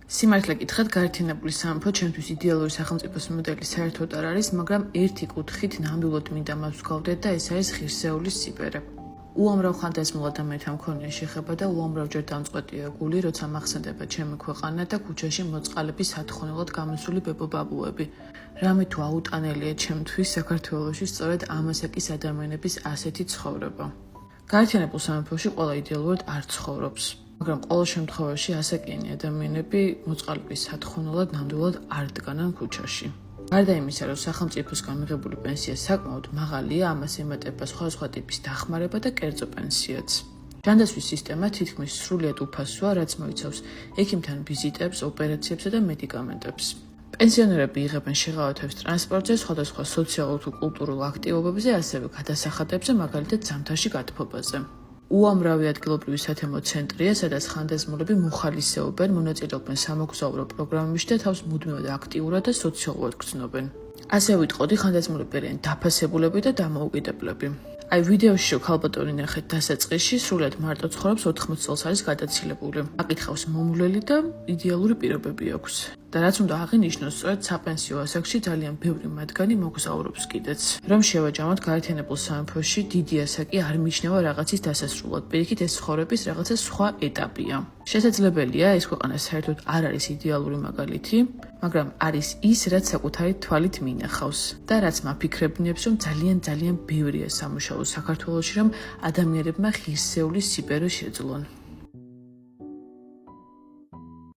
სიმართლე გითხრათ, გაერთიანებული სამეფო ჩემთვის იდეალური სახელმწიფოს მოდელი საერთოდ არ არის, მაგრამ ერთი კუთხით ნამდვილად მინდა მას ვსგავდეთ და ეს არის ღირსეულის სიბერე. უამრავ ხანდაზმულ ადამიანთან მქონია შეხება და უამრავჯერ დამწყვეტია გული, როცა მახსენდება ჩემი ქვეყანა და ქუჩაში მოწყალების სათხოვნელად გამოსული ბებო-ბაბუები. რამე თუ აუტანელია ჩემთვის საქართველოში სწორედ ამასაკის ადამიანების ასეთი ცხოვრება. გაერთიანებულ სამეფოში ყველა იდეალურად არ ცხოვრობს, მაგრამ ყოველ შემთხვევაში ასაკიანი ადამიანები მოწყალების სათხოვნელად ნამდვილად არ დგანან ქუჩაში. გარდა იმისა, რომ სახელმწიფოსგან მიღებული პენსია საკმაოდ მაღალია, ამას ემატება სხვადასხვა ტიპის დახმარება და კერძო პენსიაც. ჯანდაცვის სისტემა თითქმის სრულიად უფასოა, რაც მოიცავს ექიმთან ვიზიტებს, ოპერაციებსა და მედიკამენტებს. პენსიონერები იღებენ შეღავათებს ტრანსპორტზე, სხვადასხვა სოციალურ თუ კულტურულ აქტივობებზე, ასევე გადასახადებზე, მაგალითად ზამთარში გათბობაზე. უამრავი ადგილობრივი სათემო ცენტრია, სადაც ხანდაზმულები მოხალისეობენ, მონაწილეობენ სამოგზაურო პროგრამებში და თავს მუდმივად აქტიურად და სოციალურად გრძნობენ. ასე ვიტყოდი, ხანდაზმულები არიან დაფასებულები და დამოუკიდებლები. აი ვიდეოში რო ქალბატონი ნახეთ დასაწყისში, სრულიად მარტო ცხოვრობს, 80 წელს არის გადაცილებული. აკითხავს მომვლელი და იდეალური პირობები აქვს. და რაც უნდა აღინიშნოს, სწორედ საპენსიო ასაკში ძალიან ბევრი მათგანი მოგზაურობს კიდეც. რომ შევაჯამოთ, გაერთიანებულ სამეფოში დიდი ასაკი არ მიიჩნევა რაღაცის დასასრულად, პირიქით ეს ცხოვრების რაღაცა სხვა ეტაპია. შესაძლებელია, ეს ქვეყანა საერთოდ არ არის იდეალური მაგალითი, მაგრამ არის ის, რაც საკუთარი თვალით მინახავს და რაც მაფიქრებინებს, რომ ძალიან ბევრია სამუშაო საქართველოში, რომ ადამიანებმა ღირსეულის სიბერე შეძლონ.